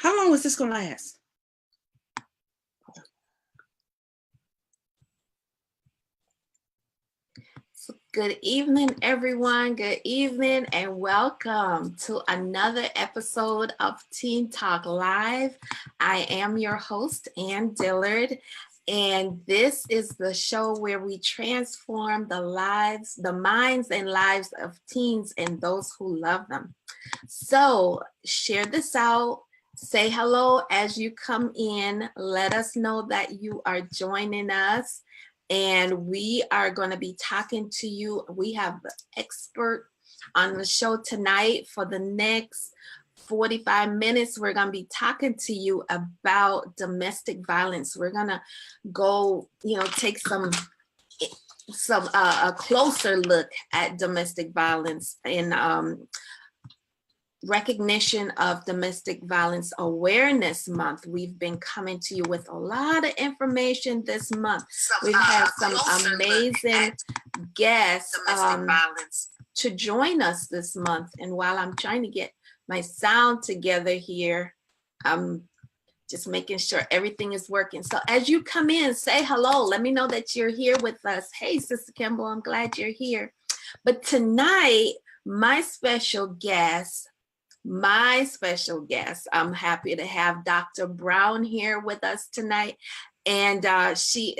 How long is this going to last? Good evening, everyone. Good evening and welcome to another episode of Teen Talk Live. I am your host, Ann Dillard, and this is the show where we transform the minds and lives of teens and those who love them. So share this out. Say hello as you come in. Let us know that you are joining us. And we are going to be talking to you. We have the expert on the show tonight. For the next 45 minutes, we're going to be talking to you about domestic violence. We're going to go, take a closer look at domestic violence in recognition of Domestic Violence Awareness Month. We've been coming to you with a lot of information this month. We've had some amazing guests to join us this month. And while I'm trying to get my sound together here, I'm just making sure everything is working. So as you come in, say hello. Let me know that you're here with us. Hey, Sister Kimball, I'm glad you're here. But tonight, my special guest, I'm happy to have Dr. Brown here with us tonight. And she's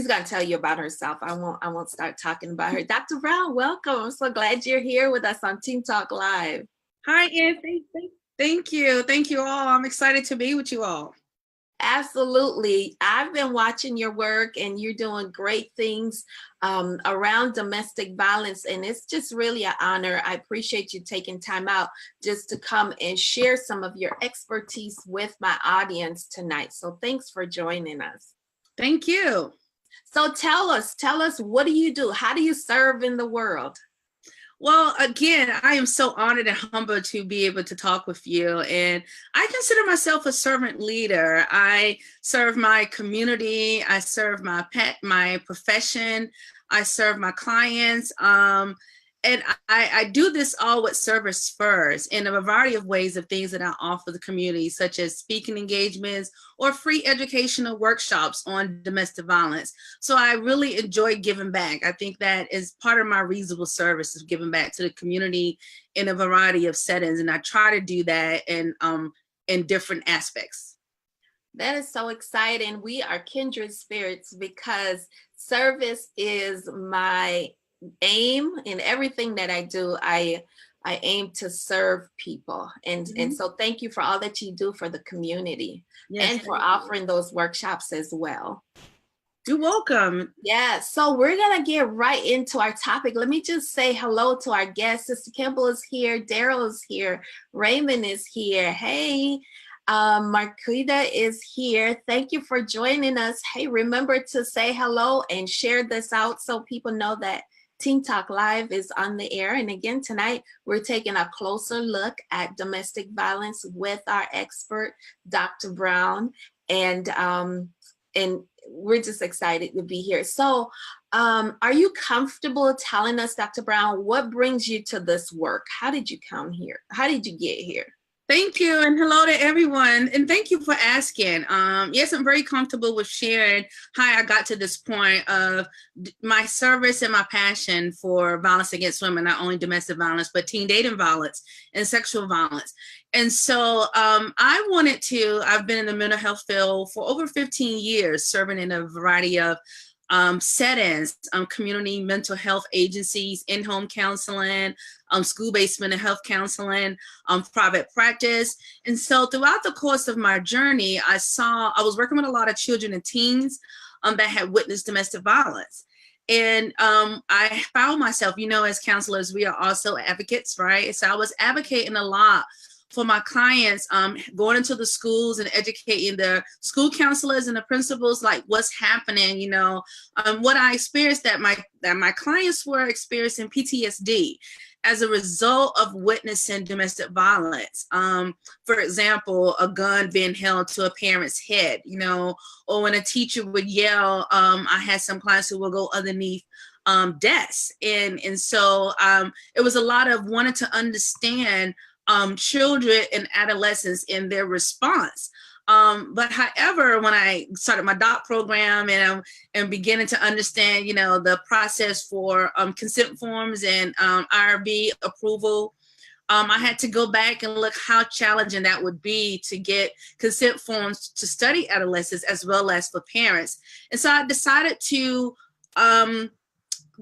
going to tell you about herself. I won't start talking about her. Dr. Brown, welcome. I'm so glad you're here with us on Teen Talk Live. Hi, Ann. Thank you. Thank you all. I'm excited to be with you all. Absolutely. I've been watching your work and you're doing great things around domestic violence. And it's just really an honor. I appreciate you taking time out just to come and share some of your expertise with my audience tonight. So thanks for joining us. Thank you. So tell us, what do you do? How do you serve in the world? Well, again, I am so honored and humbled to be able to talk with you. And I consider myself a servant leader. I serve my community. I serve my profession. I serve my clients. And I do this all with service first in a variety of ways of things that I offer the community, such as speaking engagements or free educational workshops on domestic violence. So I really enjoy giving back. I think that is part of my reasonable service, is giving back to the community in a variety of settings. And I try to do that in different aspects. That is so exciting. We are kindred spirits because service is my aim in everything that I do. I aim to serve people, and so thank you for all that you do for the community. Yes, and for offering those workshops as well. You're welcome. Yeah, so we're gonna get right into our topic. Let me just say hello to our guests. Sister Kimball is here, Daryl is here, Raymond is here. Hey, Marquita is here. Thank you for joining us. Hey, remember to say hello and share this out so people know that Teen Talk Live is on the air. And again, tonight, we're taking a closer look at domestic violence with our expert, Dr. Brown. And we're just excited to be here. So are you comfortable telling us, Dr. Brown, what brings you to this work? How did you come here? How did you get here? Thank you, and hello to everyone, and thank you for asking. Yes, I'm very comfortable with sharing how I got to this point of my service and my passion for violence against women, not only domestic violence, but teen dating violence and sexual violence. And so I've been in the mental health field for over 15 years, serving in a variety of settings, community mental health agencies, in-home counseling, school-based mental health counseling, private practice. And so throughout the course of my journey, I was working with a lot of children and teens that had witnessed domestic violence. And I found myself, as counselors, we are also advocates, right? So I was advocating a lot for my clients, going into the schools and educating the school counselors and the principals, like what's happening, what I experienced that my clients were experiencing PTSD as a result of witnessing domestic violence. For example, a gun being held to a parent's head, or when a teacher would yell. I had some clients who will go underneath desks. And so it was a lot of wanting to understand children and adolescents in their response. But however, when I started my doc program and beginning to understand, the process for consent forms and IRB approval, I had to go back and look how challenging that would be to get consent forms to study adolescents as well as for parents. And so I decided to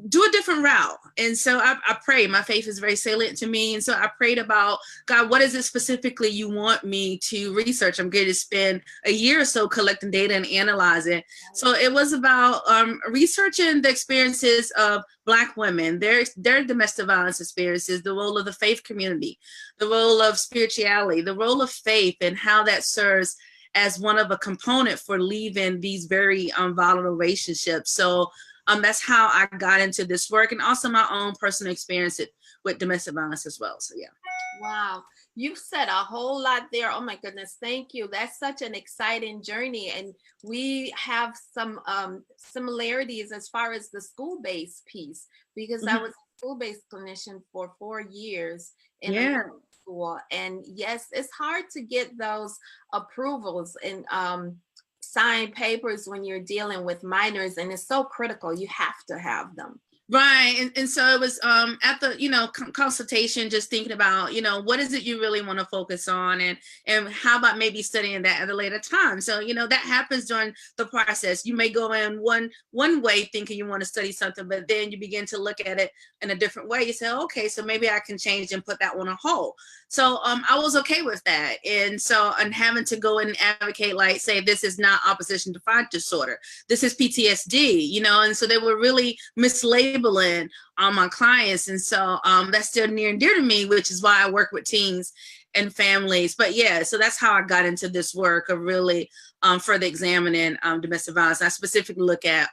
do a different route. And so I prayed. My faith is very salient to me. And so I prayed about, God, what is it specifically you want me to research? I'm going to spend a year or so collecting data and analyzing. So it was about researching the experiences of Black women, their domestic violence experiences, the role of the faith community, the role of spirituality, the role of faith, and how that serves as one of a component for leaving these very volatile relationships. So that's how I got into this work, and also my own personal experience with domestic violence as well. So yeah. Wow. You've said a whole lot there. Oh my goodness. Thank you. That's such an exciting journey. And we have some similarities as far as the school-based piece, because I was a school-based clinician for 4 years in a school. And yes, it's hard to get those approvals and sign papers when you're dealing with minors, and it's so critical. You have to have them. Right. And so it was at the, consultation, just thinking about, what is it you really want to focus on, and how about maybe studying that at a later time. So, that happens during the process. You may go in one way thinking you want to study something, but then you begin to look at it in a different way. You say, okay, so maybe I can change and put that one on hold. So I was okay with that. And so, and having to go in and advocate, like, say, this is not opposition defiant disorder. This is PTSD, and so they were really mislabeling my clients. And so that's still near and dear to me, which is why I work with teens and families. But yeah, so that's how I got into this work of really further examining domestic violence. I specifically look at,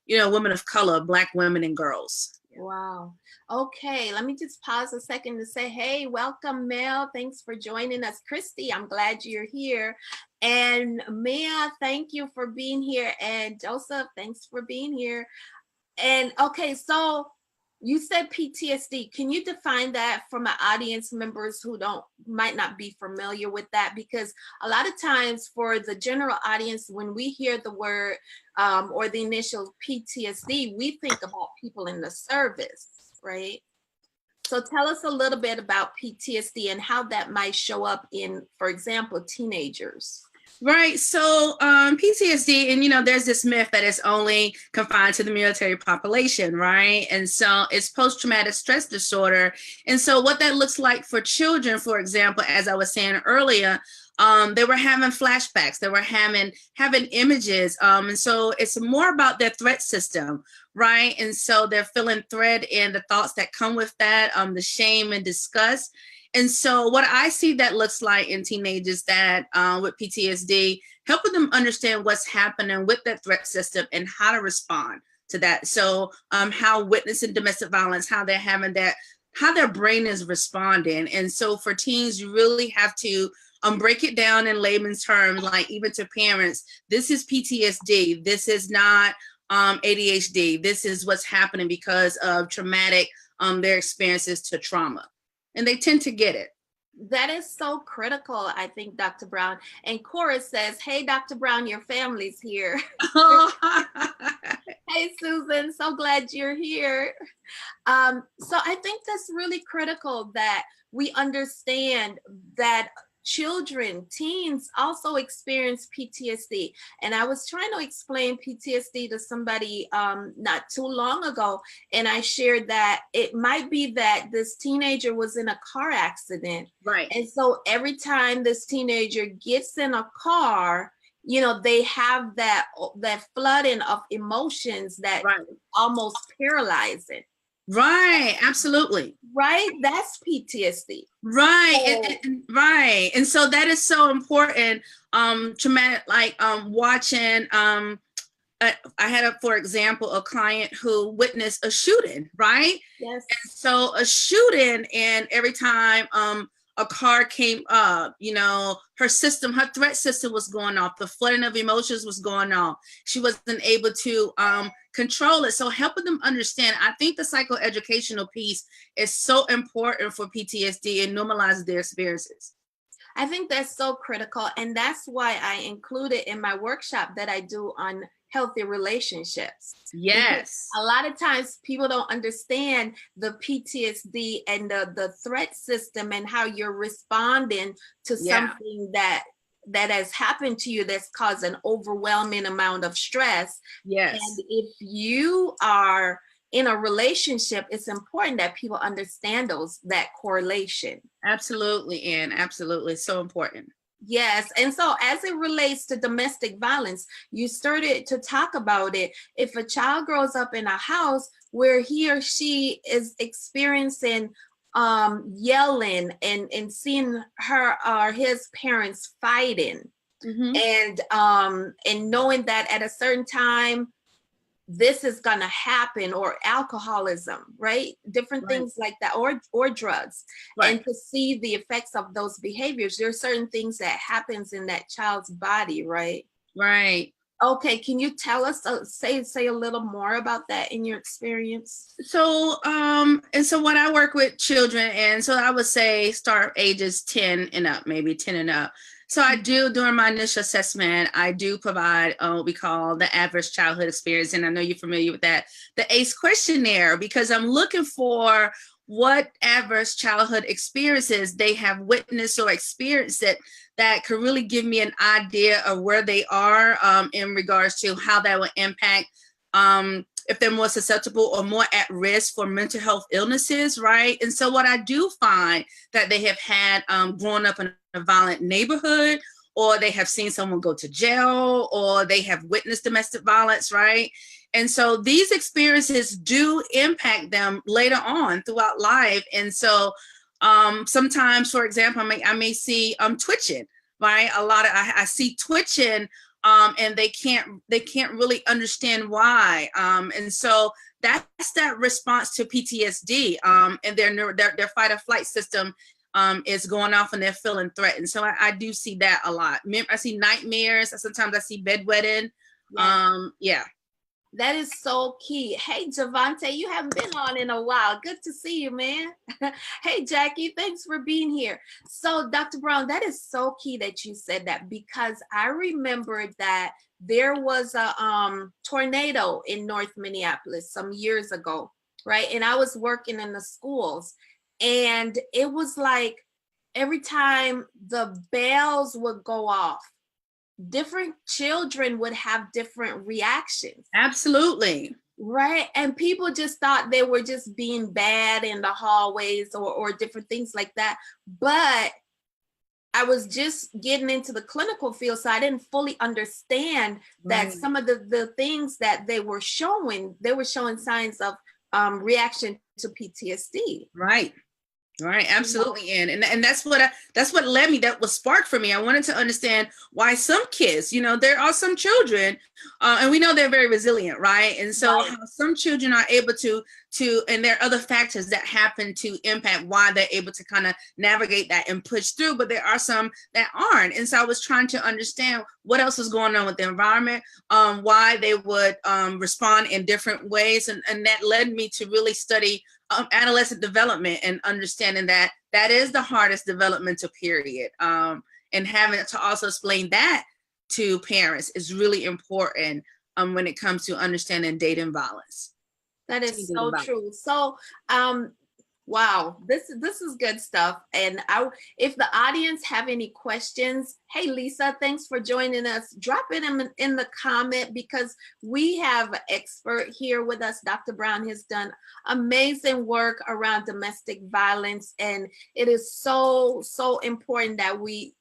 women of color, Black women and girls. Wow. Okay, let me just pause a second to say, hey, welcome, Mel. Thanks for joining us. Christy, I'm glad you're here. And Mia, thank you for being here. And Joseph, thanks for being here. And okay, so you said PTSD. Can you define that for my audience members who might not be familiar with that? Because a lot of times for the general audience, when we hear the word or the initial PTSD, we think about people in the service, right? So tell us a little bit about PTSD and how that might show up in, for example, teenagers. Right. So PTSD, and there's this myth that it's only confined to the military population, right? And so it's post-traumatic stress disorder. And so what that looks like for children, for example, as I was saying earlier, they were having flashbacks, they were having images. And so it's more about their threat system, right? And so they're feeling threat and the thoughts that come with that, the shame and disgust. And so what I see that looks like in teenagers that with PTSD, helping them understand what's happening with that threat system and how to respond to that. So how witnessing domestic violence, how they're having that, how their brain is responding. And so for teens, you really have to break it down in layman's terms, like even to parents, this is PTSD. This is not ADHD. This is what's happening because of traumatic, their experiences to trauma. And they tend to get it. That is so critical, I think, Dr. Brown. And Cora says, hey, Dr. Brown, your family's here. Hey, Susan, so glad you're here. So I think that's really critical that we understand that children, teens also experience PTSD. And I was trying to explain PTSD to somebody not too long ago. And I shared that it might be that this teenager was in a car accident. Right. And so every time this teenager gets in a car, they have that flooding of emotions that almost paralyzing. Right, absolutely. Right, that's PTSD. Right, right. And so that is so important. Traumatic, like watching. I had, for example, a client who witnessed a shooting. Right. Yes. And so a shooting, and every time a car came up, her threat system was going off, the flooding of emotions was going on. She wasn't able to control it. So helping them understand, I think the psychoeducational piece is so important for PTSD and normalizes their experiences. I think that's so critical. And that's why I include it in my workshop that I do on healthy relationships. Yes. Because a lot of times people don't understand the PTSD and the threat system and how you're responding to something that has happened to you that's caused an overwhelming amount of stress. Yes. And if you are in a relationship, it's important that people understand that correlation. Absolutely, Anne. Absolutely. So important. Yes. And so as it relates to domestic violence, you started to talk about it. If a child grows up in a house where he or she is experiencing yelling and seeing her or his parents fighting, and knowing that at a certain time this is going to happen, or alcoholism, right? Different things like that, or drugs. And to see the effects of those behaviors, there are certain things that happens in that child's body, right? Right. Okay, can you tell us, say a little more about that in your experience? So, and so when I work with children, and so I would say start ages 10 and up, maybe 10 and up. So I do, during my initial assessment, I do provide what we call the adverse childhood experience. And I know you're familiar with that, the ACE questionnaire, because I'm looking for what adverse childhood experiences they have witnessed or experienced that could really give me an idea of where they are in regards to how that would impact if they're more susceptible or more at risk for mental health illnesses, right? And so what I do find that they have had growing up in a violent neighborhood, or they have seen someone go to jail, or they have witnessed domestic violence, right? And so these experiences do impact them later on throughout life. And so sometimes, for example, I may see twitching, right? I see twitching, and they can't really understand why. And so that's that response to PTSD, and their fight or flight system is going off and they're feeling threatened. So I do see that a lot. I see nightmares. Sometimes I see bedwetting. Yeah. That is so key. Hey, Javante, you haven't been on in a while. Good to see you, man. Hey, Jackie, thanks for being here. So, Dr. Brown, that is so key that you said that, because I remember that there was a tornado in North Minneapolis some years ago, right? And I was working in the schools, and it was like every time the bells would go off, different children would have different reactions. Absolutely. Right. And people just thought they were just being bad in the hallways or different things like that. But I was just getting into the clinical field, so I didn't fully understand that some of the things that they were showing signs of reaction to PTSD. Right. Right, absolutely, and that's what led me. That was sparked for me. I wanted to understand why some kids, there are some children, and we know they're very resilient, right? And so how some children are able to, and there are other factors that happen to impact why they're able to kind of navigate that and push through. But there are some that aren't, and so I was trying to understand what else was going on with the environment, why they would respond in different ways, and that led me to really study adolescent development and understanding that is the hardest developmental period, and having to also explain that to parents is really important when it comes to understanding dating violence. That is so true. So wow, this is good stuff. And if the audience have any questions, hey Lisa, thanks for joining us. Drop it in the comment, because we have an expert here with us. Dr. Brown has done amazing work around domestic violence, and it is so important that we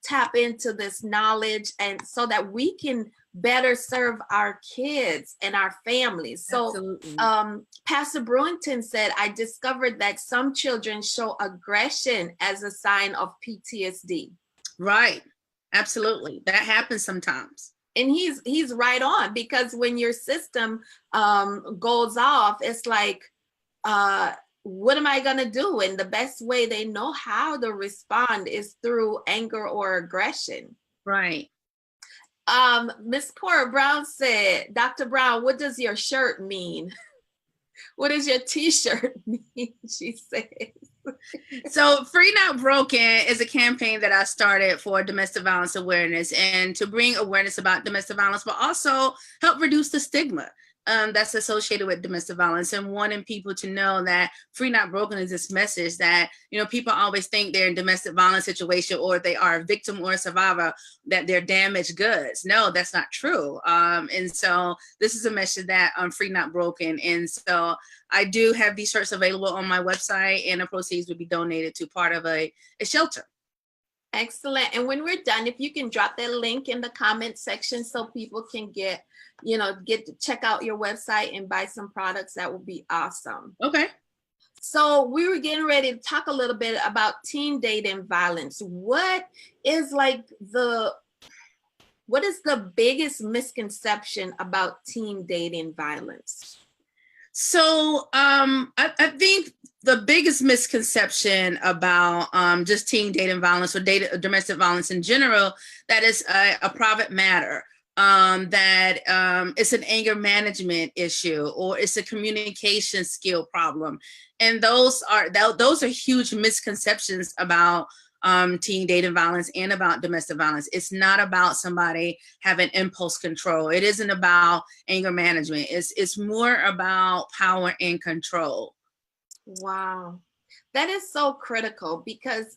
tap into this knowledge, and so that we can better serve our kids and our families. So Pastor Brewington said, I discovered that some children show aggression as a sign of PTSD. Right. Absolutely. That happens sometimes. And he's right on, because when your system goes off, it's like what am I going to do? And the best way they know how to respond is through anger or aggression. Right. Miss Cora Brown said, Dr. Brown, what does your shirt mean? What does your t-shirt mean? She said. So Free Not Broken is a campaign that I started for domestic violence awareness and to bring awareness about domestic violence, but also help reduce the stigma that's associated with domestic violence, and wanting people to know that Free Not Broken is this message that, you know, people always think they're in domestic violence situation, or they are a victim or a survivor, that they're damaged goods. No, that's not true. And so this is a message that Free Not Broken. And so I do have these shirts available on my website, and the proceeds would be donated to part of a shelter. Excellent. And when we're done, if you can drop that link in the comment section so people can get to check out your website and buy some products, that would be awesome. Okay. So we were getting ready to talk a little bit about teen dating violence. What is the biggest misconception about teen dating violence? So I think the biggest misconception about just teen dating violence or domestic violence in general, that is a private matter, that it's an anger management issue, or it's a communication skill problem. And those are huge misconceptions about teen dating violence and about domestic violence. It's not about somebody having impulse control. It isn't about anger management. It's more about power and control. Wow. That is so critical because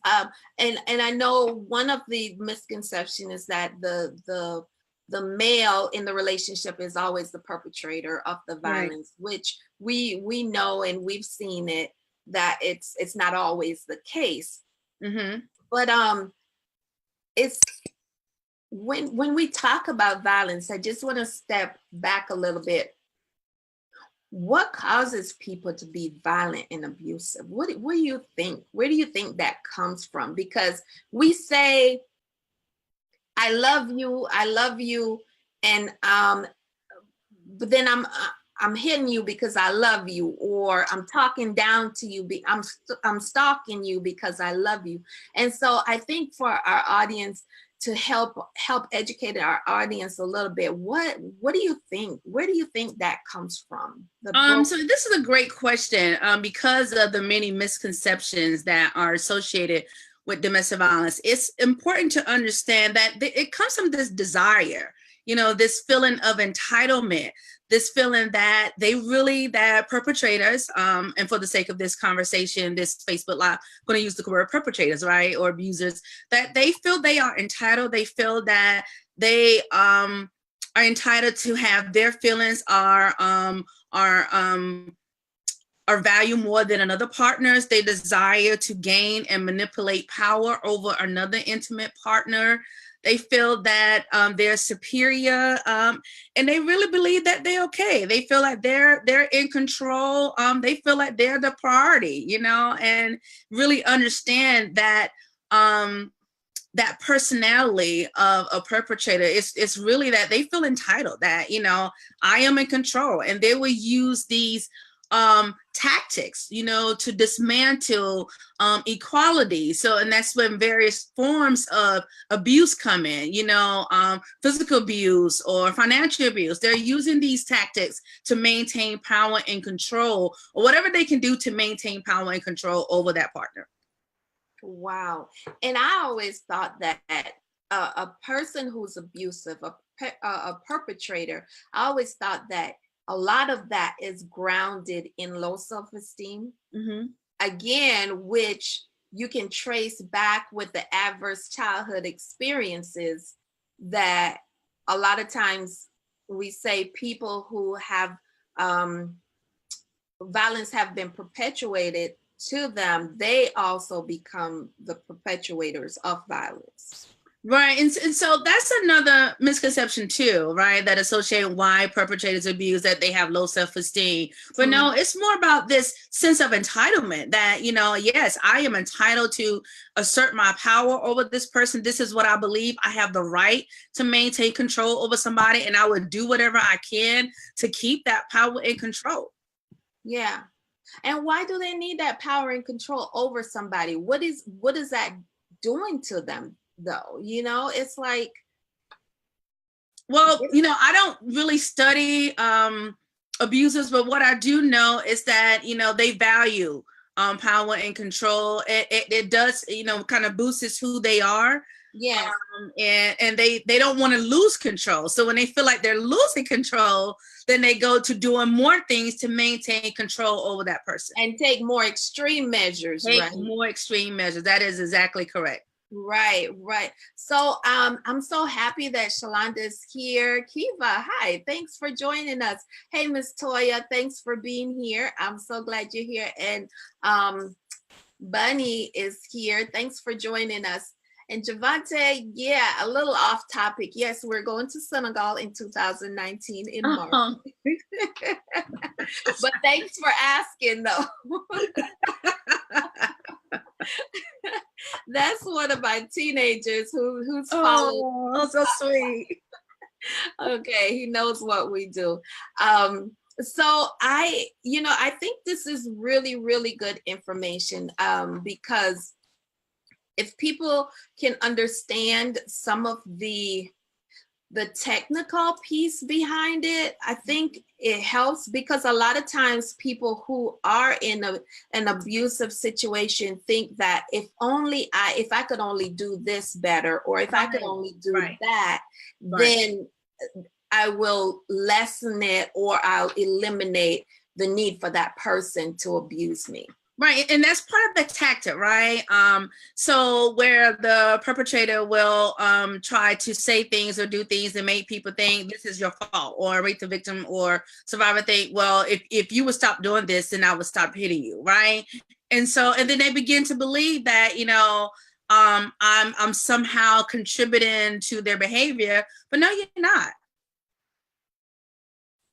and I know one of the misconceptions is that the male in the relationship is always the perpetrator of the violence, right, which we know and we've seen it that it's not always the case. Mm-hmm. But it's when we talk about violence, I just want to step back a little bit. What causes people to be violent and abusive? What do you think? Where do you think that comes from? Because we say, I love you, and but then I'm hitting you because I love you, or I'm talking down to you. I'm stalking you because I love you. And so I think for our audience, to help educate our audience a little bit, what do you think? Where do you think that comes from? So this is a great question because of the many misconceptions that are associated with domestic violence. It's important to understand that it comes from this desire, this feeling of entitlement, this feeling that that perpetrators, and for the sake of this conversation, this Facebook Live, I'm going to use the word perpetrators, right, or abusers, that they feel they are entitled. They feel that they are entitled to have their feelings are valued more than another partner's. They desire to gain and manipulate power over another intimate partner. They feel that they're superior, and they really believe that they're okay. They feel like they're in control. They feel like they're the priority, and really understand that that personality of a perpetrator. It's really that they feel entitled, that I am in control, and they will use these tactics, to dismantle equality. So, and that's when various forms of abuse come in, physical abuse or financial abuse. They're using these tactics to maintain power and control, or whatever they can do to maintain power and control over that partner. Wow. And I always thought that a person who's abusive, a perpetrator, I always thought that a lot of that is grounded in low self-esteem. Mm-hmm. Again, which you can trace back with the adverse childhood experiences that a lot of times we say people who have violence have been perpetuated to them, they also become the perpetuators of violence. Right. And so that's another misconception too, right? That associate why perpetrators abuse, that they have low self-esteem. But no, it's more about this sense of entitlement that, yes, I am entitled to assert my power over this person. This is what I believe. I have the right to maintain control over somebody, and I would do whatever I can to keep that power and control. Yeah. And why do they need that power and control over somebody? What is that doing to them though? You know, it's like, well, you know, I don't really study abusers, but what I do know is that, you know, they value power and control. It does, you know, kind of boosts who they are. yes. And they don't want to lose control. So when they feel like they're losing control, then they go to doing more things to maintain control over that person. And take more extreme measures, Take right? more extreme measures. That is exactly correct. Right. So I'm so happy that Shalonda is here. Kiva, hi, thanks for joining us. Hey, Miss Toya, thanks for being here. I'm so glad you're here. And Bunny is here. Thanks for joining us. And Javante, yeah, a little off topic. Yes, we're going to Senegal in 2019 in March. But thanks for asking, though. That's one of my teenagers who's following. Oh, so sweet. Okay, he knows what we do. So I think this is really, really good information because if people can understand some of the technical piece behind it, I think it helps, because a lot of times people who are in an abusive situation think that if I could only do this better, or if I could only do that, then I will lessen it, or I'll eliminate the need for that person to abuse me. Right. And that's part of the tactic, right? So where the perpetrator will try to say things or do things that make people think this is your fault, or make the victim or survivor think, well, if you would stop doing this, then I would stop hitting you, right? And then they begin to believe that, you know, I'm somehow contributing to their behavior, but no, you're not.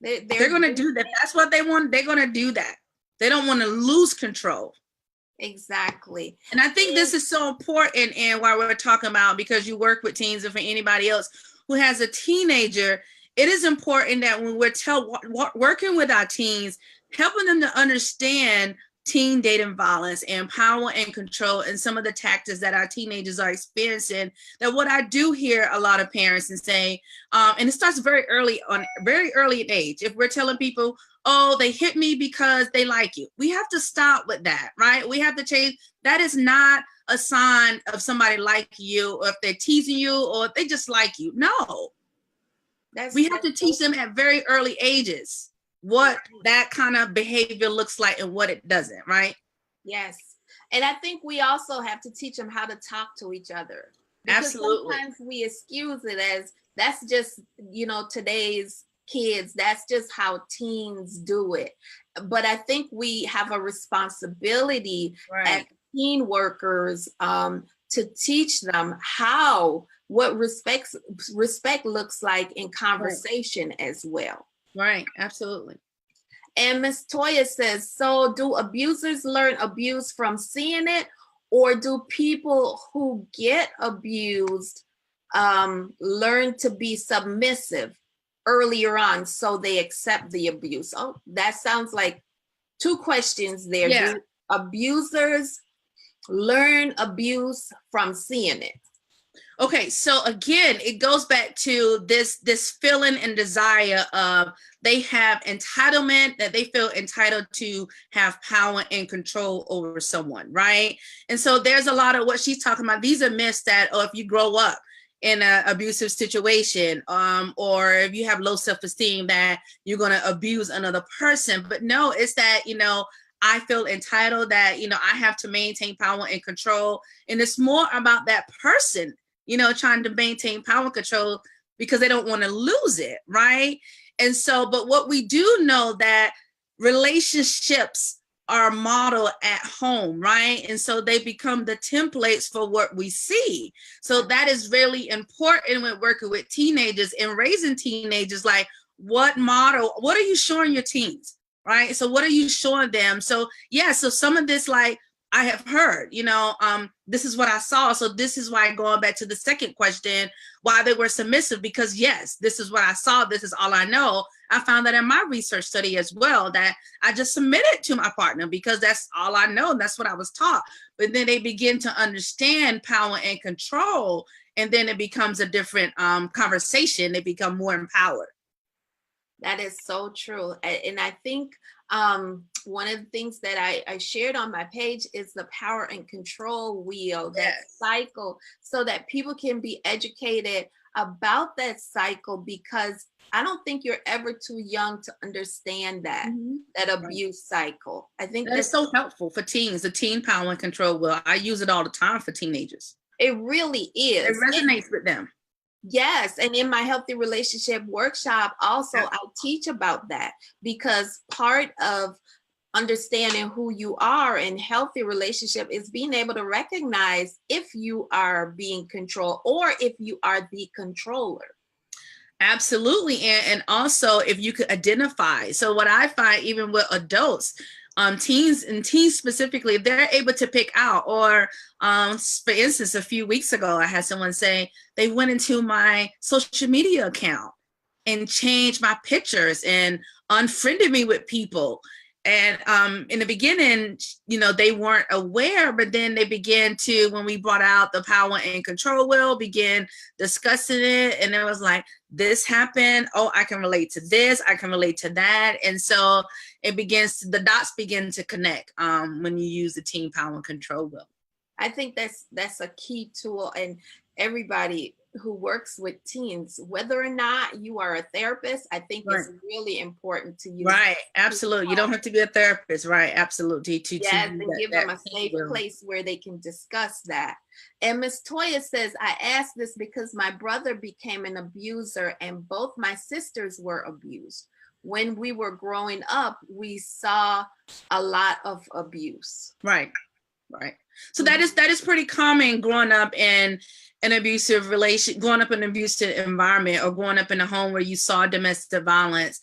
They're going to do that. That's what they want. They're going to do that. They don't want to lose control. Exactly. And I think this is so important, and why we're talking about, because you work with teens, and for anybody else who has a teenager, it is important that when we're working with our teens, helping them to understand teen dating violence and power and control and some of the tactics that our teenagers are experiencing, that what I do hear a lot of parents and say, and it starts very early in age. If we're telling people, oh, they hit me because they like you, we have to stop with that, right? We have to change. That is not a sign of somebody like you, or if they're teasing you, or if they just like you. No. We have to teach them at very early ages what that kind of behavior looks like and what it doesn't, right? Yes. And I think we also have to teach them how to talk to each other. Absolutely. Sometimes we excuse it as that's just, you know, today's kids, that's just how teens do it. But I think we have a responsibility as teen workers to teach them what respect looks like in conversation as well. Right, absolutely. And Miss Toya says, so do abusers learn abuse from seeing it, or do people who get abused learn to be submissive earlier on so they accept the abuse? Oh, that sounds like two questions there. Yeah. Do abusers learn abuse from seeing it? Okay, so again, it goes back to this feeling and desire of they have entitlement, that they feel entitled to have power and control over someone, right? And so there's a lot of what she's talking about. These are myths that, if you grow up in an abusive situation, or if you have low self-esteem, that you're going to abuse another person. But no, it's that, you know, I feel entitled, that, you know, I have to maintain power and control. And it's more about that person, you know, trying to maintain power and control because they don't want to lose it, right? And so, but what we do know, that relationships are modeled at home, right? And so they become the templates for what we see. So that is really important when working with teenagers and raising teenagers. Like, what are you showing your teens, right? So what are you showing them? So yeah, so some of this, like, I have heard, this is what I saw. So this is why, going back to the second question, why they were submissive, because yes, this is what I saw. This is all I know. I found that in my research study as well, that I just submitted to my partner because that's all I know. And that's what I was taught. But then they begin to understand power and control. And then it becomes a different conversation. They become more empowered. That is so true. And I think one of the things that I shared on my page is the power and control wheel, that cycle, so that people can be educated about that cycle, because I don't think you're ever too young to understand that, that abuse cycle. I think that's so helpful for teens, the teen power and control wheel. I use it all the time for teenagers. It really is. It resonates with them. Yes. And in my healthy relationship workshop, also, I teach about that, because part of understanding who you are in healthy relationship is being able to recognize if you are being controlled or if you are the controller. Absolutely. And also if you could identify. So what I find, even with adults, teens specifically, they're able to pick out, or for instance, a few weeks ago, I had someone say they went into my social media account and changed my pictures and unfriended me with people. And in the beginning, they weren't aware, but then they began to, when we brought out the power and control wheel, begin discussing it. And it was like, this happened. Oh, I can relate to this. I can relate to that. And so the dots begin to connect when you use the teen power and control wheel. I think that's a key tool, and everybody who works with teens, whether or not you are a therapist, I think it's really important to use. Right, absolutely. You don't have to be a therapist, right? Absolutely. Yes, and give them a safe place where they can discuss that. And Ms. Toya says, I asked this because my brother became an abuser and both my sisters were abused. When we were growing up, we saw a lot of abuse. Right. So that is pretty common growing up in an abusive relation, growing up in an abusive environment, or growing up in a home where you saw domestic violence,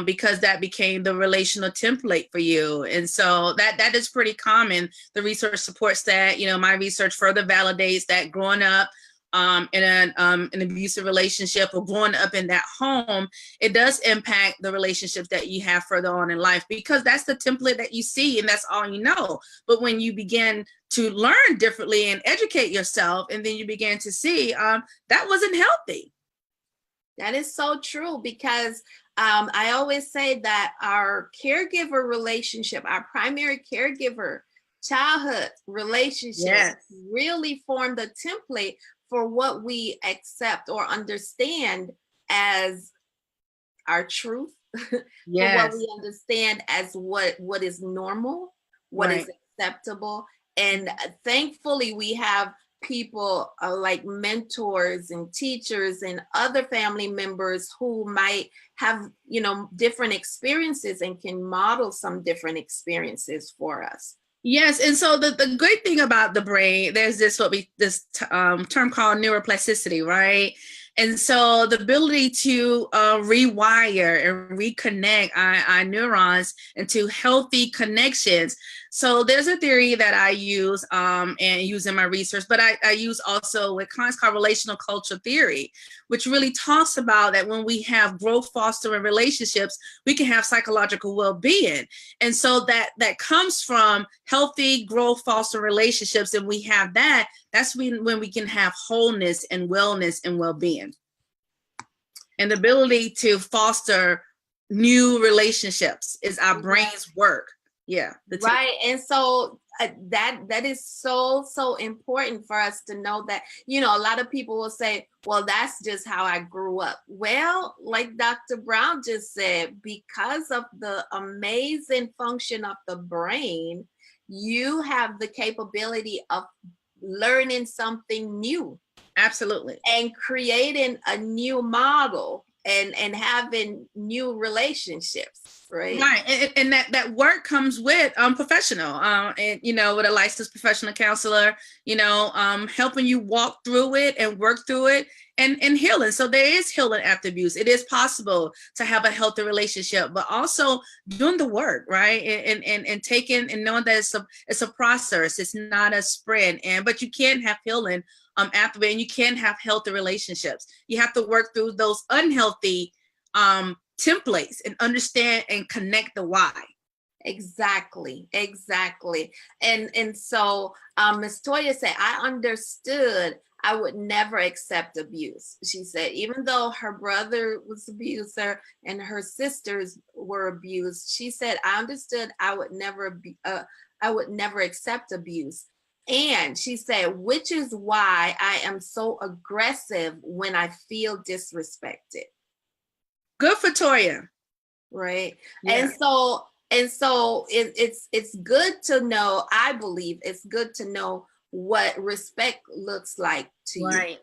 because that became the relational template for you. And so that is pretty common. The research supports that. My research further validates that growing up in an abusive relationship, or growing up in that home, it does impact the relationships that you have further on in life, because that's the template that you see and that's all you know. But when you begin to learn differently and educate yourself, and then you begin to see that wasn't healthy. That is so true, because I always say that our caregiver relationship, our primary caregiver childhood relationship, really form the template for what we accept or understand as our truth, for what we understand as what is normal, what is acceptable. And thankfully, we have people like mentors and teachers and other family members who might have, different experiences and can model some different experiences for us. Yes, and so the great thing about the brain, there's this term called neuroplasticity, right? And so the ability to rewire and reconnect our neurons into healthy connections. So there's a theory that I use and use in my research, but I use also what Kant's called relational culture theory, which really talks about that when we have growth fostering relationships, we can have psychological well-being. And so that comes from healthy growth fostering relationships, and we have that. That's when we can have wholeness and wellness and well-being, and the ability to foster new relationships is our brain's work. Yeah. Right. And so that is so important for us to know that, a lot of people will say, well, that's just how I grew up. Well, like Dr. Brown just said, because of the amazing function of the brain, you have the capability of learning something new. Absolutely. And creating a new model. and having new relationships, right? Right, and that work comes with professional, and with a licensed professional counselor, helping you walk through it and work through it and healing. So there is healing after abuse. It is possible to have a healthy relationship, but also doing the work, right? And taking and knowing that it's a process. It's not a sprint, but you can have healing after it, and you can have healthy relationships. You have to work through those unhealthy templates and understand and connect the why. Exactly. And so Ms. Toya said, I understood I would never accept abuse. She said, even though her brother was abuser and her sisters were abused, she said, I understood I would never accept abuse. And she said, which is why I am so aggressive when I feel disrespected. Good for Toya. Right. Yeah. And so it's good to know, I believe it's good to know what respect looks like to you.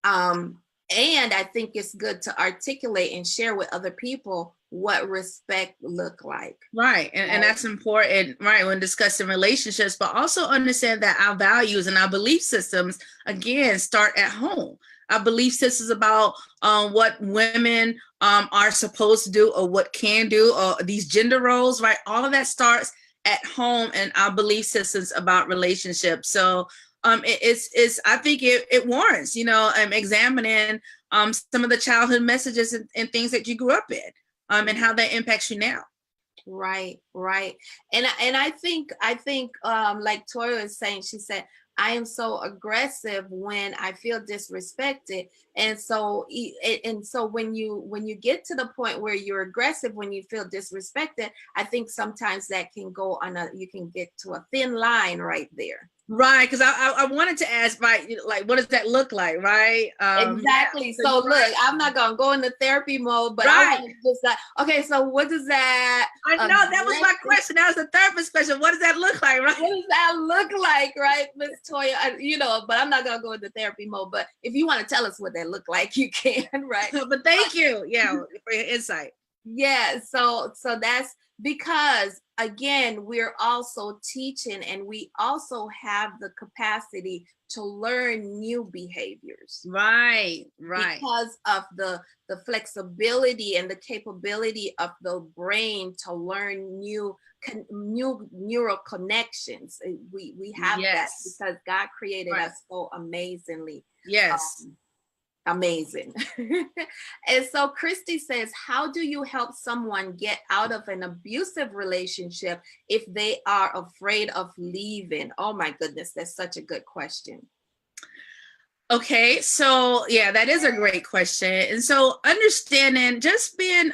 And I think it's good to articulate and share with other people what respect look like. Right. And that's important, right, when discussing relationships, but also understand that our values and our belief systems, again, start at home. Our belief systems about what women are supposed to do or what can do, or these gender roles, right? All of that starts at home and our belief systems about relationships. So it's I think it warrants, examining some of the childhood messages and things that you grew up in, and how that impacts you now. Right. And I think like Toya is saying, she said, I am so aggressive when I feel disrespected. And so when you get to the point where you're aggressive when you feel disrespected, I think sometimes that can go you can get to a thin line right there. Right, because I wanted to ask, right, like, what does that look like, right? Exactly. Yeah. So look, I'm not gonna go into therapy mode, but I want to just like, okay, so what does that? I know that was my question. That was the therapist question. What does that look like, right? What does that look like, right, Ms. Toya? But I'm not gonna go into therapy mode. But if you want to tell us what that look like, you can, right? But thank you, for your insight. Yeah. So that's because, again, we're also teaching and we also have the capacity to learn new behaviors. Right. Because of the flexibility and the capability of the brain to learn new neural connections. We have that because God created us so amazingly. Yes. Amazing. And so Christy says, how do you help someone get out of an abusive relationship if they are afraid of leaving? Oh my goodness, that's such a good question. Okay, so that is a great question. And so understanding, just being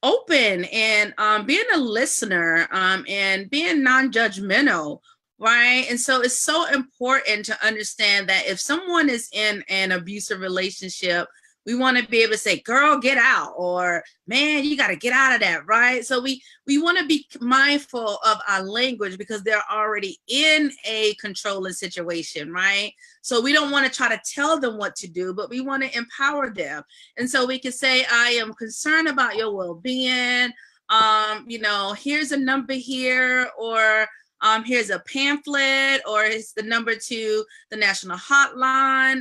open and being a listener and being non-judgmental, right? And so it's so important to understand that if someone is in an abusive relationship, we want to be able to say, girl, get out, or man, you got to get out of that, right? So we want to be mindful of our language because they're already in a controlling situation, right? So we don't want to try to tell them what to do, but we want to empower them. And so we can say, I am concerned about your well-being. Here's a number here, or here's a pamphlet, or it's the number to the national hotline.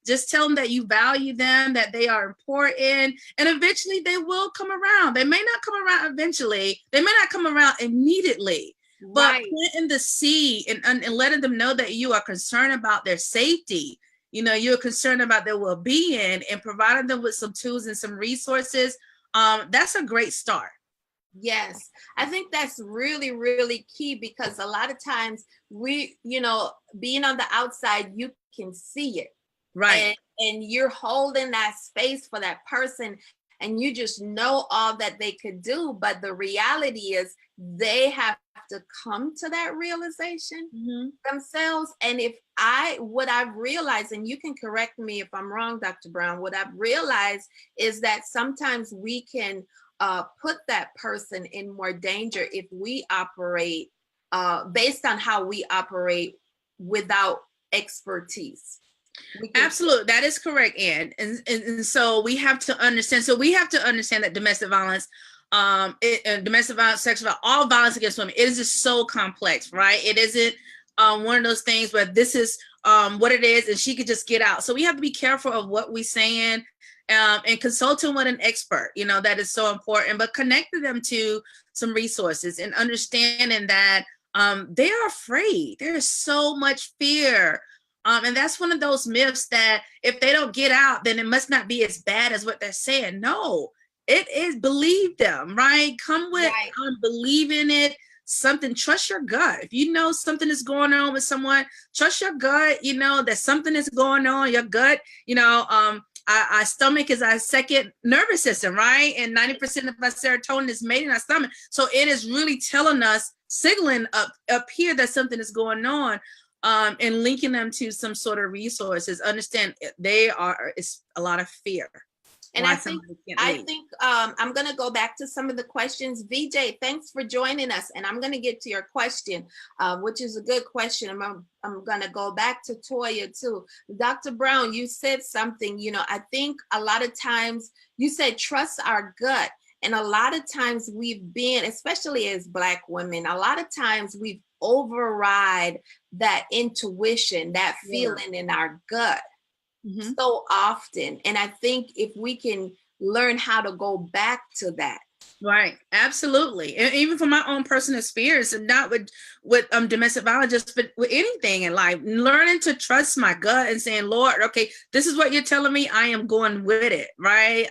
Just tell them that you value them, that they are important, and eventually they will come around. They may not come around eventually. They may not come around immediately, but planting the seed and letting them know that you are concerned about their safety. You're concerned about their well-being, and providing them with some tools and some resources. That's a great start. Yes, I think that's really, really key because a lot of times we, being on the outside, you can see it. Right. And you're holding that space for that person and you just know all that they could do. But the reality is they have to come to that realization themselves. And what I've realized, and you can correct me if I'm wrong, Dr. Brown, what I've realized is that sometimes we can put that person in more danger if we operate based on how we operate without expertise. Absolutely, that is correct, Ann. And so we have to understand. So we have to understand that domestic violence, domestic violence, sexual violence, all violence against women, it is just so complex, right? It isn't one of those things where this is what it is, and she could just get out. So we have to be careful of what we're saying, and consulting with an expert. You know, that is so important. But connecting them to some resources and understanding that they are afraid. There is so much fear. And that's one of those myths that if they don't get out, then it must not be as bad as what they're saying. No, it is. Believe them, right? Come with, believe in it. Something, trust your gut. If you know something is going on with someone, trust your gut. You know that something is going on. Your gut, you know, our stomach is our second nervous system, right? And 90% of our serotonin is made in our stomach. So it is really telling us, signaling up here that something is going on. And linking them to some sort of resources. Understand it's a lot of fear. And I think I'm going to go back to some of the questions. VJ, thanks for joining us. And I'm going to get to your question, which is a good question. I'm going to go back to Toya too. Dr. Brown, you said something, you know, I think a lot of times you said trust our gut. And a lot of times we've been, especially as Black women, a lot of times we've override that intuition, that feeling in our gut so often. And I think if we can learn how to go back to that. Right. Absolutely. And even from my own personal experience, and not with domestic violence, just but with anything in life, learning to trust my gut and saying, Lord, okay, this is what you're telling me. I am going with it. Right.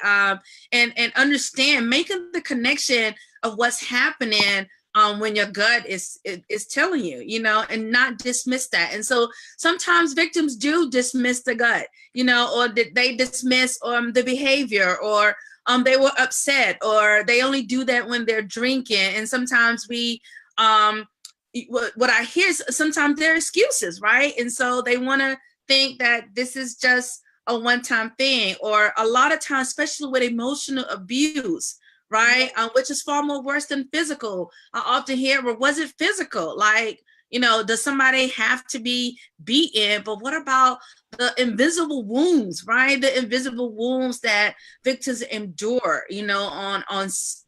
And understand, making the connection of what's happening when your gut is telling you, you know, and not dismiss that. And so sometimes victims do dismiss the gut, you know, or they dismiss the behavior, or they were upset, or they only do that when they're drinking. And sometimes what I hear is sometimes they're excuses, right? And so they want to think that this is just a one-time thing, or a lot of times, especially with emotional abuse, right? Which is far more worse than physical. I often hear, well, was it physical? Like, you know, does somebody have to be beaten? But what about the invisible wounds, right? The invisible wounds that victims endure, you know, on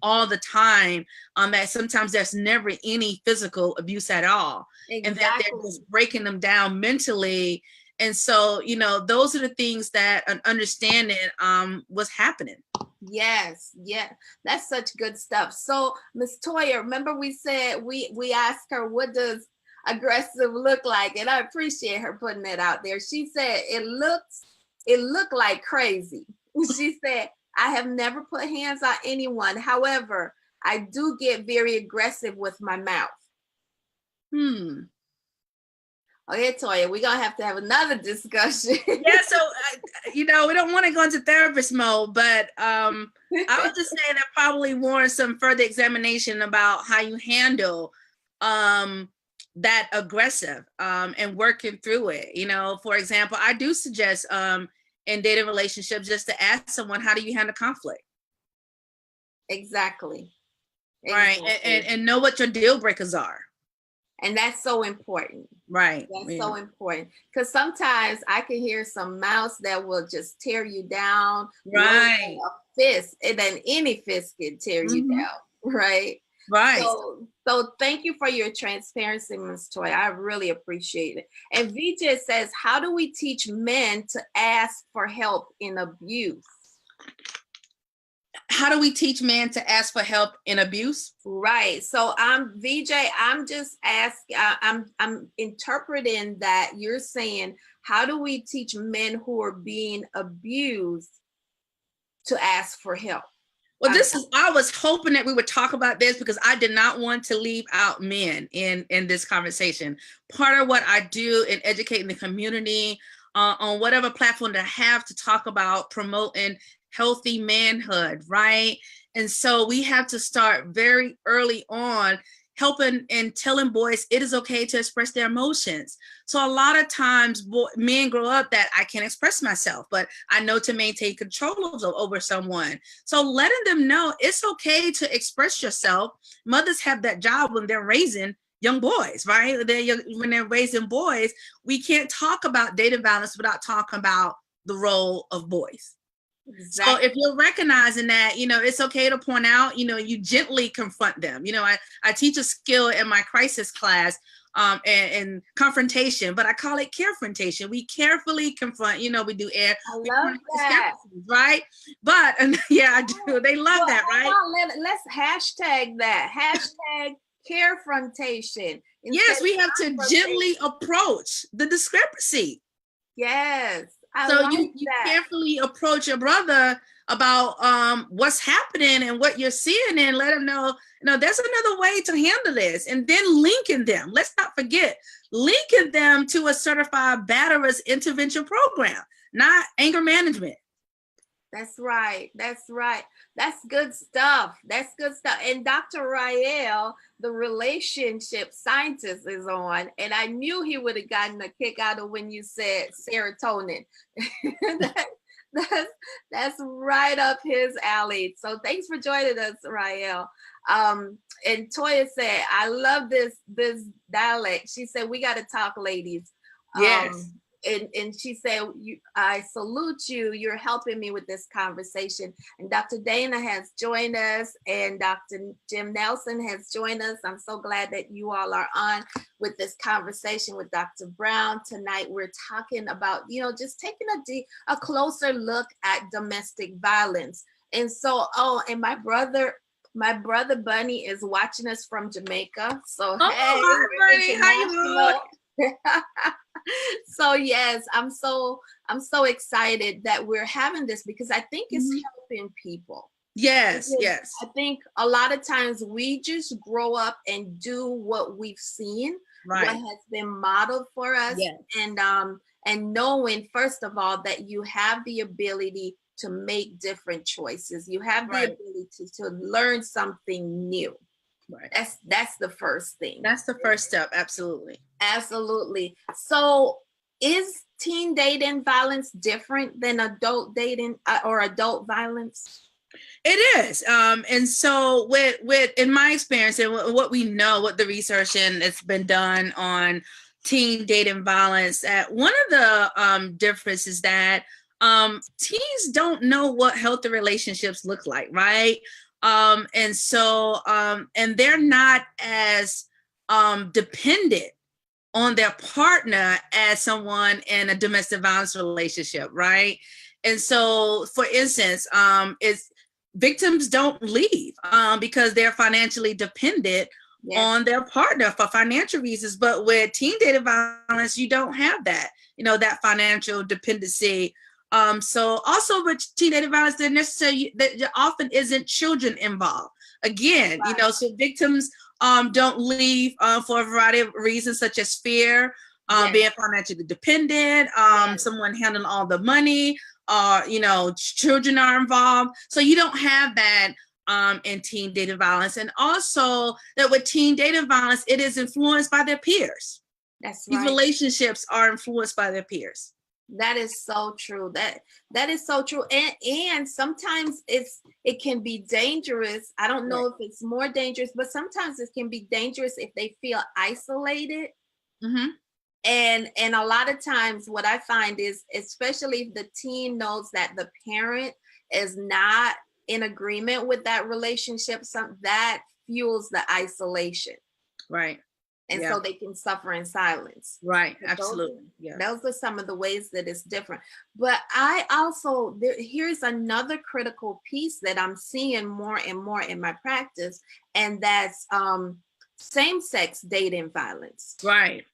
all the time. That sometimes there's never any physical abuse at all. Exactly. And that they're just breaking them down mentally. And so, you know, those are the things that an understanding what's happening. Yes, yeah, that's such good stuff. So, Ms. Toya, remember we said we asked her, what does aggressive look like? And I appreciate her putting that out there. She said it looked like crazy. She said, I have never put hands on anyone. However, I do get very aggressive with my mouth. Okay, Toya, we're going to have another discussion. Yeah, so, you know, we don't want to go into therapist mode, but I was just saying that probably warrants some further examination about how you handle that aggressive and working through it. You know, for example, I do suggest in dating relationships just to ask someone, how do you handle conflict? Exactly. Right, and know what your deal breakers are. And that's so important. Right. That's so important. Because sometimes I can hear some mouths that will just tear you down. Right. A fist, and then any fist can tear you down. Right. Right. So thank you for your transparency, Ms. Toya. I really appreciate it. And VJ says, how do we teach men to ask for help in abuse? How do we teach men to ask for help in abuse? Right. So VJ, I'm just asking, I'm interpreting that you're saying, how do we teach men who are being abused to ask for help? Well, I was hoping that we would talk about this because I did not want to leave out men in this conversation. Part of what I do in educating the community on whatever platform that I have to talk about promoting healthy manhood, right? And so we have to start very early on helping and telling boys it is okay to express their emotions. So a lot of times men grow up that I can't express myself, but I know to maintain control over someone. So letting them know it's okay to express yourself. Mothers have that job when they're raising young boys, right? When they're raising boys, we can't talk about dating violence without talking about the role of boys. Exactly. So if you're recognizing that, it's okay to point out, you gently confront them. I teach a skill in my crisis class and confrontation, but I call it carefrontation. We carefully confront, we do air. I love that. Right? But yeah, I do. They love that, right? Let's hashtag that. Hashtag carefrontation. Yes, we have to gently approach the discrepancy. Yes. So you carefully approach your brother about what's happening and what you're seeing, and let them know, there's another way to handle this. And then linking them. Let's not forget, linking them to a certified batterers intervention program, not anger management. That's right. That's right. That's good stuff. That's good stuff. And Dr. Rael, the relationship scientist, is on. And I knew he would have gotten a kick out of when you said serotonin. That's right up his alley. So thanks for joining us, Rael. And Toya said, I love this dialect. She said, we got to talk, ladies. Yes. And she said, I salute you. You're helping me with this conversation. And Dr. Dana has joined us, and Dr. Jim Nelson has joined us. I'm so glad that you all are on with this conversation with Dr. Brown. Tonight, we're talking about, just taking a closer look at domestic violence. And so, and my brother Bunny is watching us from Jamaica. So, hey, hi, Bunny. How you doing? So yes, I'm so excited that we're having this, because I think it's helping people. Yes, yes. I think a lot of times we just grow up and do what we've seen, right, what has been modeled for us, yes. And knowing, first of all, that you have the ability to make different choices. You have the ability to learn something new. Right. That's the first thing. That's the first step. Absolutely. Absolutely. So is teen dating violence different than adult dating or adult violence? It is. And so with in my experience and what we know, what the research and it's been done on teen dating violence, one of the differences is that teens don't know what healthy relationships look like, right? And so, and they're not as dependent on their partner as someone in a domestic violence relationship, right? And so, for instance, victims don't leave because they're financially dependent on their partner for financial reasons. But with teen dating violence, you don't have that, that financial dependency. So also with teen dating violence, there often isn't children involved. Again, so victims don't leave for a variety of reasons, such as fear, being financially dependent, someone handling all the money, children are involved. So you don't have that in teen dating violence. And also that with teen dating violence, it is influenced by their peers. That's right. These relationships are influenced by their peers. That is so true. That is so true. And sometimes it can be dangerous. I don't know if it's more dangerous, but sometimes it can be dangerous if they feel isolated. Mm-hmm. And a lot of times what I find is, especially if the teen knows that the parent is not in agreement with that relationship, that fuels the isolation. Right. And so they can suffer in silence. Right. Absolutely. Those are some of the ways that it's different. But here's another critical piece that I'm seeing more and more in my practice, and that's same-sex dating violence. Right.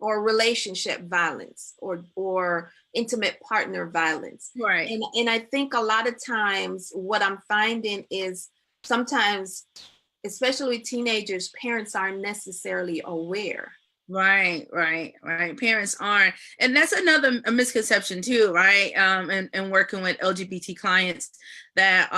Or relationship violence or intimate partner violence. Right. And I think a lot of times what I'm finding is sometimes, especially with teenagers, parents aren't necessarily aware. Right. Parents aren't. And that's another misconception too, right? And working with LGBT clients, that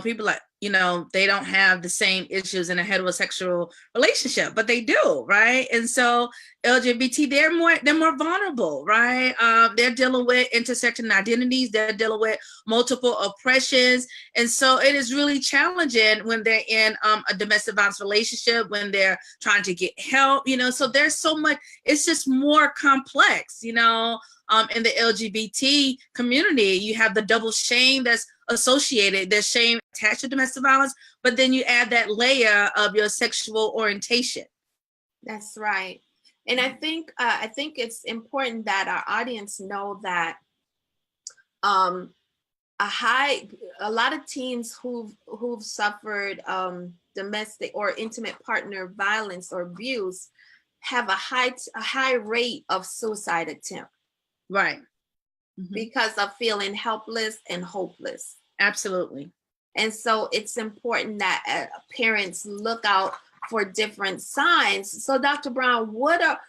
people like, they don't have the same issues in a heterosexual relationship, but they do, right? And so LGBT, they're more vulnerable, right? They're dealing with intersecting identities, they're dealing with multiple oppressions. And so it is really challenging when they're in a domestic violence relationship, when they're trying to get help, so there's so much, it's just more complex, in the LGBT community. You have the double shame that's associated. There's shame attached to domestic violence, but then you add that layer of your sexual orientation. That's right. And I think it's important that our audience know that a lot of teens who've suffered domestic or intimate partner violence or abuse have a high rate of suicide attempt. Right. Mm-hmm. Because of feeling helpless and hopeless. Absolutely. And so it's important that parents look out for different signs. So Dr. Brown, what are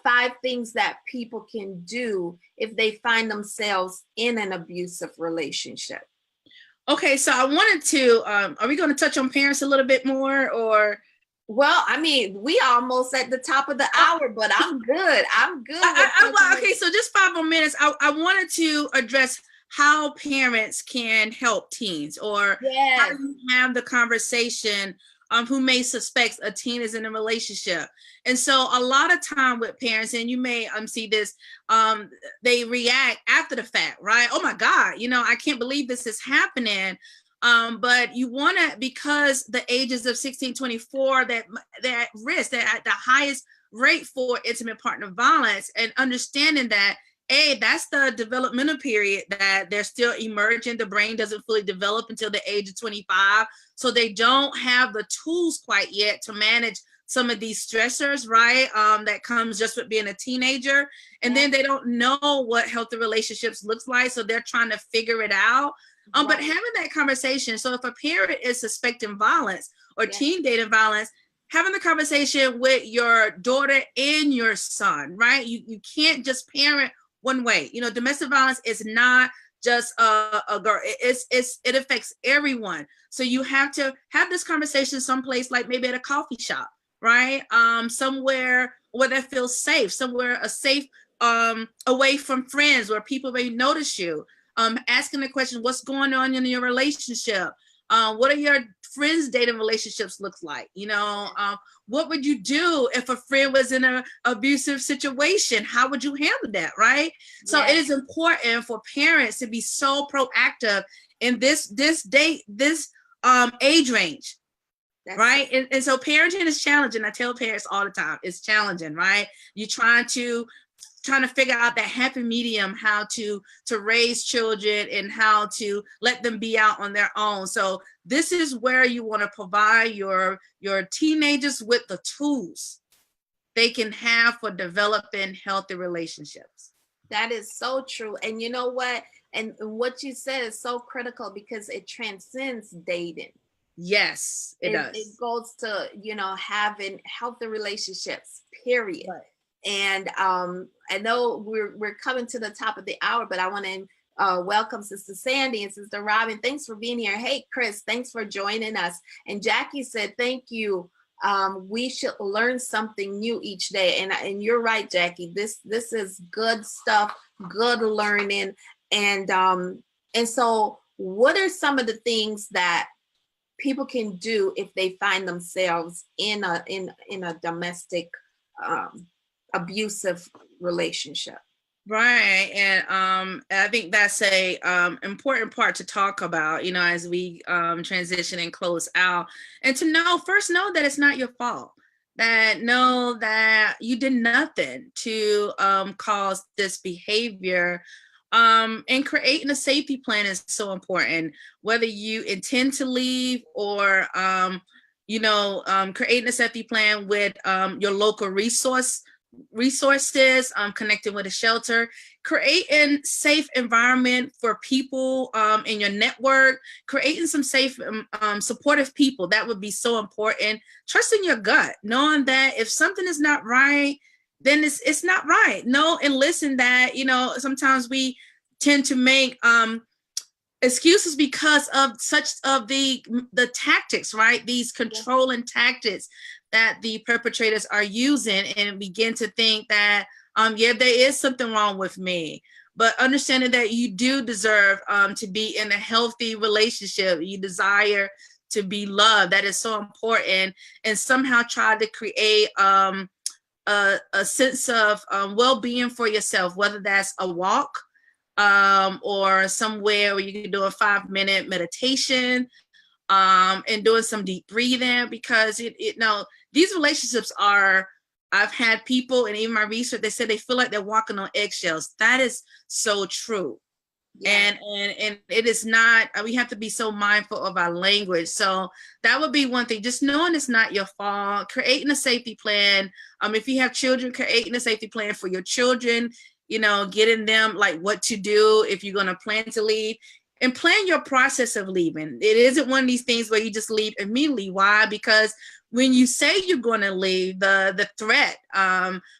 5 things that people can do if they find themselves in an abusive relationship? Okay, so I wanted to, are we going to touch on parents a little bit more, or? Well, I mean, we almost at the top of the hour, but I'm good. Okay, so just 5 more minutes. I wanted to address how parents can help teens, or how do you have the conversation who may suspect a teen is in a relationship. And so a lot of time with parents, and you may see this, they react after the fact, right? Oh my God, I can't believe this is happening. But you want to, because the ages of 16, 24, that risk, that at the highest rate for intimate partner violence, and understanding that, that's the developmental period that they're still emerging. The brain doesn't fully develop until the age of 25. So they don't have the tools quite yet to manage some of these stressors, right? That comes just with being a teenager. And then they don't know what healthy relationships looks like. So they're trying to figure it out. But having that conversation, so if a parent is suspecting violence or teen dating violence, having the conversation with your daughter and your son, right? You can't just parent one way. Domestic violence is not just a girl. It affects everyone. So you have to have this conversation someplace, like maybe at a coffee shop, right? Somewhere where that feels safe, somewhere safe, away from friends, where people may notice you. Asking the question, what's going on in your relationship? What are your friends' dating relationships look like? What would you do if a friend was in an abusive situation? How would you handle that, right? So it is important for parents to be so proactive in this age range. Right. And so parenting is challenging. I tell parents all the time, it's challenging, right? You're trying to figure out that happy medium, how to raise children and how to let them be out on their own. So this is where you want to provide your teenagers with the tools they can have for developing healthy relationships. That is so true. And you know what? And what you said is so critical, because it transcends dating. Yes, it does. It goes to, having healthy relationships, period. Right. And I know we're coming to the top of the hour, but I want to welcome Sister Sandy and Sister Robin. Thanks for being here. Hey, Chris, thanks for joining us. And Jackie said, thank you. We should learn something new each day. And you're right, Jackie. This is good stuff, good learning. And so what are some of the things that people can do if they find themselves in a domestic abusive relationship? Right. And I think that's a important part to talk about, as we transition and close out, and to know that it's not your fault, know that you did nothing to cause this behavior. And creating a safety plan is so important, whether you intend to leave or creating a safety plan with your local resources, connecting with a shelter, creating safe environment for people in your network, creating some safe, supportive people. That would be so important. Trusting your gut, knowing that if something is not right, then it's not right. Know and listen that, sometimes we tend to make excuses because of such of the tactics, right? These controlling tactics that the perpetrators are using, and begin to think that yeah, there is something wrong with me. But understanding that you do deserve to be in a healthy relationship, you desire to be loved, that is so important, and somehow try to create a sense of well-being for yourself, whether that's a walk, or somewhere where you can do a 5-minute meditation, and doing some deep breathing, because these relationships are, I've had people, and even my research, they said they feel like they're walking on eggshells. That is so true. Yeah. And it is not, we have to be so mindful of our language. So that would be one thing, just knowing it's not your fault, creating a safety plan. If you have children, creating a safety plan for your children, getting them like what to do if you're going to plan to leave, and plan your process of leaving. It isn't one of these things where you just leave immediately. Why? Because when you say you're going to leave, the threat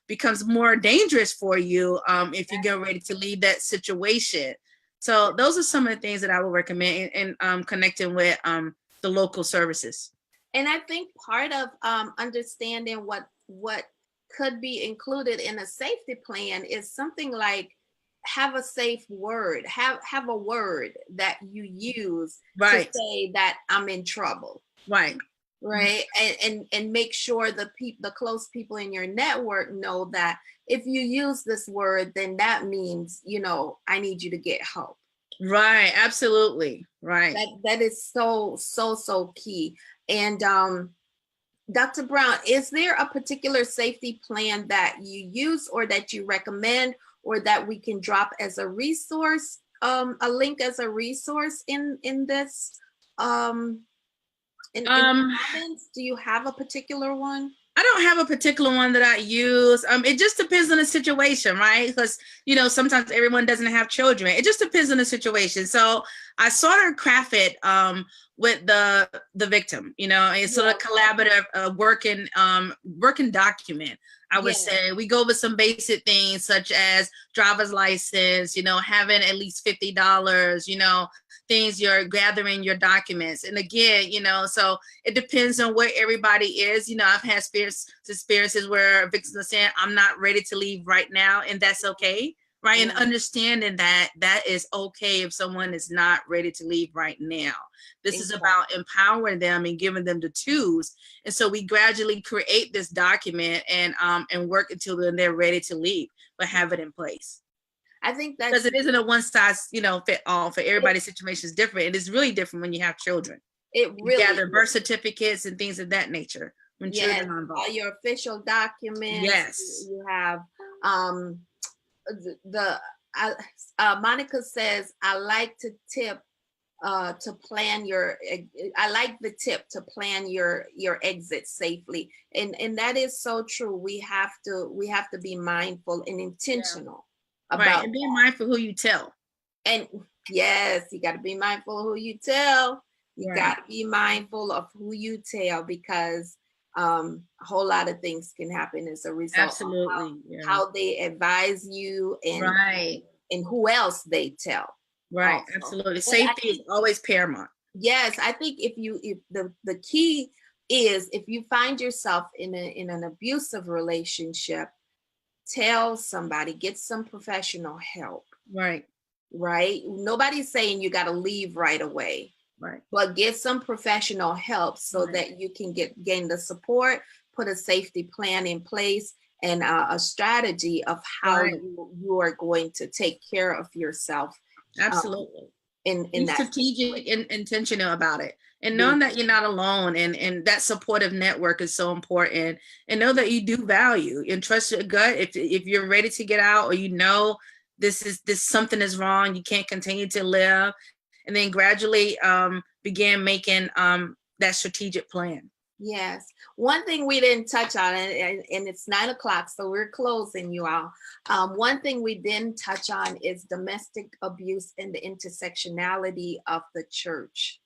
becomes more dangerous for you if you get ready to leave that situation. So those are some of the things that I would recommend in connecting with the local services. And I think part of understanding what could be included in a safety plan is something like have a safe word, have a word that you use to say that I'm in trouble. Right. Right. And make sure the close people in your network know that if you use this word, then that means, I need you to get help. Right. Absolutely. Right. That is so key. And Dr. Brown, is there a particular safety plan that you use or that you recommend, or that we can drop as a resource, a link as a resource in this? In comments, do you have a particular one? I don't have a particular one that I use. It just depends on the situation, right? Because, sometimes everyone doesn't have children. It just depends on the situation. So I sort of craft it with the victim, it's sort of collaborative working document. I would say we go over some basic things such as driver's license, having at least $50, things you're gathering your documents. And again, so it depends on where everybody is. I've had experiences where victims are saying, I'm not ready to leave right now. And that's okay. Right. And understanding that is okay if someone is not ready to leave right now. This is about empowering them and giving them the tools. And so we gradually create this document and work until they're ready to leave, but have it in place. I think that's because it isn't a one size, fit all. For everybody's situation is different. It is really different when you have children. It really gather birth certificates and things of that nature when children are involved. All your official documents. Yes. You have Monica says, I like the tip to plan your exit safely. And that is so true. We have to be mindful and intentional. About and be mindful who you tell. And yes, you got to be mindful of who you tell. You got to be mindful of who you tell, because a whole lot of things can happen as a result. Absolutely. Of how they advise you and who else they tell. Right. Also. Absolutely. Safety is always paramount. Yes. I think if the key is, if you find yourself in an abusive relationship, tell somebody, get some professional help. Right. Nobody's saying you got to leave right away. Right. But get some professional help so that you can gain the support, put a safety plan in place, and a strategy of how you are going to take care of yourself. Absolutely. In that strategic and intentional about it. And knowing that you're not alone, and that supportive network is so important. And know that you do value and trust your gut. If you're ready to get out, or this something is wrong, you can't continue to live, and then gradually begin making that strategic plan. Yes. One thing we didn't touch on, and it's 9:00, so we're closing, you all. One thing we didn't touch on is domestic abuse and the intersectionality of the church.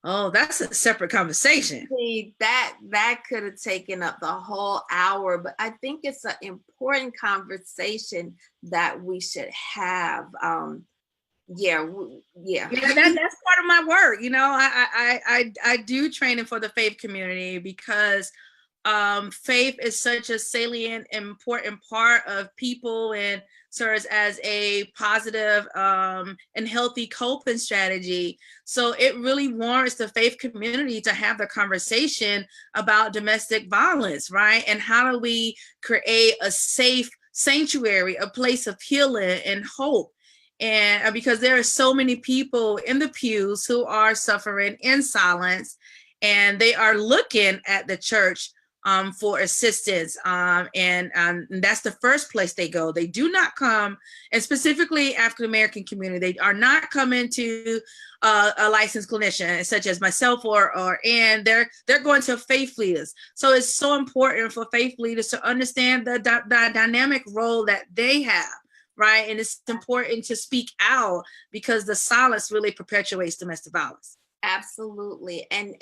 Oh, that's a separate conversation. See, that could have taken up the whole hour, but I think it's an important conversation that we should have. Yeah. Yeah, that's part of my work. You know, I do training for the faith community because faith is such a salient, important part of people and serves as a positive and healthy coping strategy. So it really warrants the faith community to have the conversation about domestic violence, right? And how do we create a safe sanctuary, a place of healing and hope? And because there are so many people in the pews who are suffering in silence, and they are looking at the church for assistance. And that's the first place they go. They do not come, and specifically African-American community, they are not coming to a licensed clinician such as myself or Ann. They're going to faith leaders. So it's so important for faith leaders to understand the dynamic role that they have. Right. And it's important to speak out because the silence really perpetuates domestic violence. Absolutely. And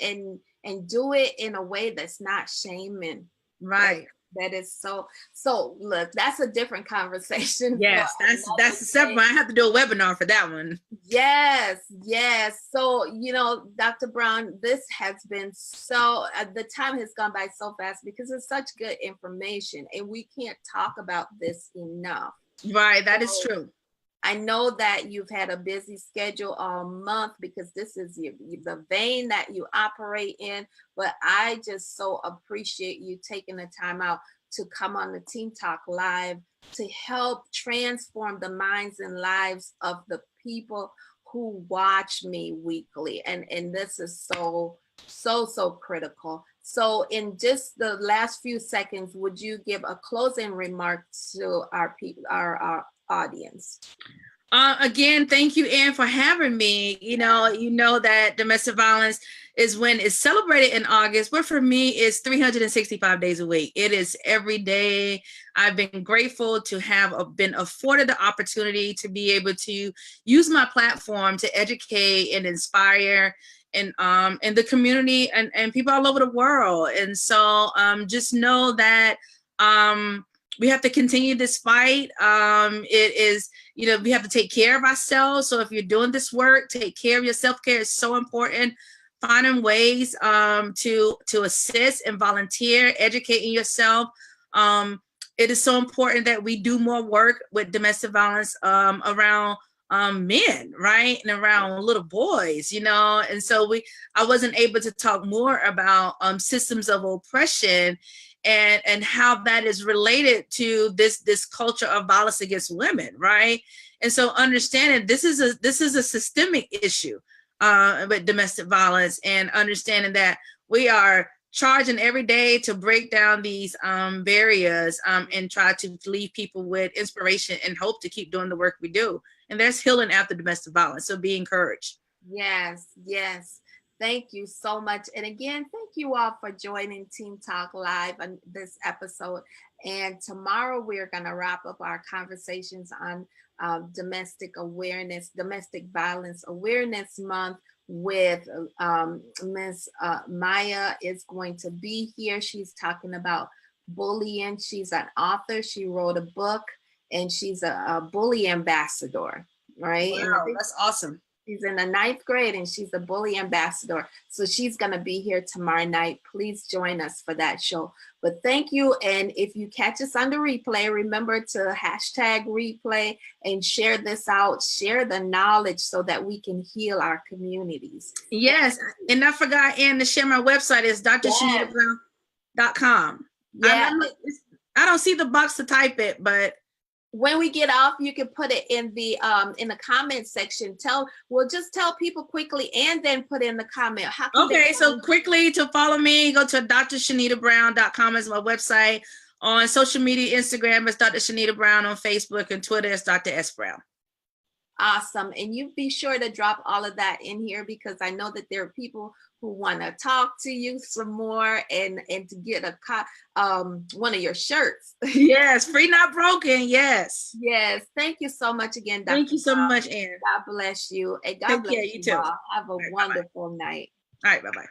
do it in a way that's not shaming. Right. That is so look, that's a different conversation. Yes, that's a separate one. I have to do a webinar for that one. Yes. So, you know, Dr. Brown, this has been so the time has gone by so fast because it's such good information and we can't talk about this enough. Right, that is true. I know that you've had a busy schedule all month because this is the vein that you operate in, but I just so appreciate you taking the time out to come on the Teen Talk Live to help transform the minds and lives of the people who watch me weekly. And this is so critical. So in just the last few seconds, would you give a closing remark to our people, our audience? Again, thank you, Ann, for having me. You know that domestic violence is when it's celebrated in August, but for me, it's 365 days a week. It is every day. I've been grateful to have been afforded the opportunity to be able to use my platform to educate and inspire and the community and people all over the world. And so just know that we have to continue this fight. It is, we have to take care of ourselves. So if you're doing this work, take care of your self-care is so important. Finding ways to assist and volunteer, educating yourself. It is so important that we do more work with domestic violence around men, right? And around little boys, and so I wasn't able to talk more about systems of oppression and how that is related to this culture of violence against women, right? And so understanding this is a systemic issue with domestic violence, and understanding that we are charging every day to break down these barriers and try to leave people with inspiration and hope to keep doing the work we do. And there's healing after domestic violence. So be encouraged. Yes. Thank you so much. And again, thank you all for joining Teen Talk Live on this episode. And tomorrow we're going to wrap up our conversations on domestic violence awareness month with Miss Maya is going to be here. She's talking about bullying. She's an author. She wrote a book and she's a bully ambassador, right? Wow, that's awesome. She's in the 9th grade and she's a bully ambassador. So she's going to be here tomorrow night. Please join us for that show. But thank you. And if you catch us on the replay, remember to #replay and share this out, share the knowledge so that we can heal our communities. Yes. And I forgot, Ann, to share my website is drshanitaBrown.com. Yeah. I don't see the box to type it, but when we get off, you can put it in the comment section. We'll just tell people quickly and then put in the comment. Okay, so quickly to follow me, go to drshanitaBrown.com is my website. On social media, Instagram is Dr. Shanita Brown. On Facebook and Twitter is Dr. S. Brown. Awesome. And you be sure to drop all of that in here because I know that there are people who want to talk to you some more and to get one of your shirts. Yes, free not broken. Yes. Thank you so much again, Dr. Thank you so much, Ann. God bless you. And God bless you too. all. Have a wonderful night. All right. Bye-bye.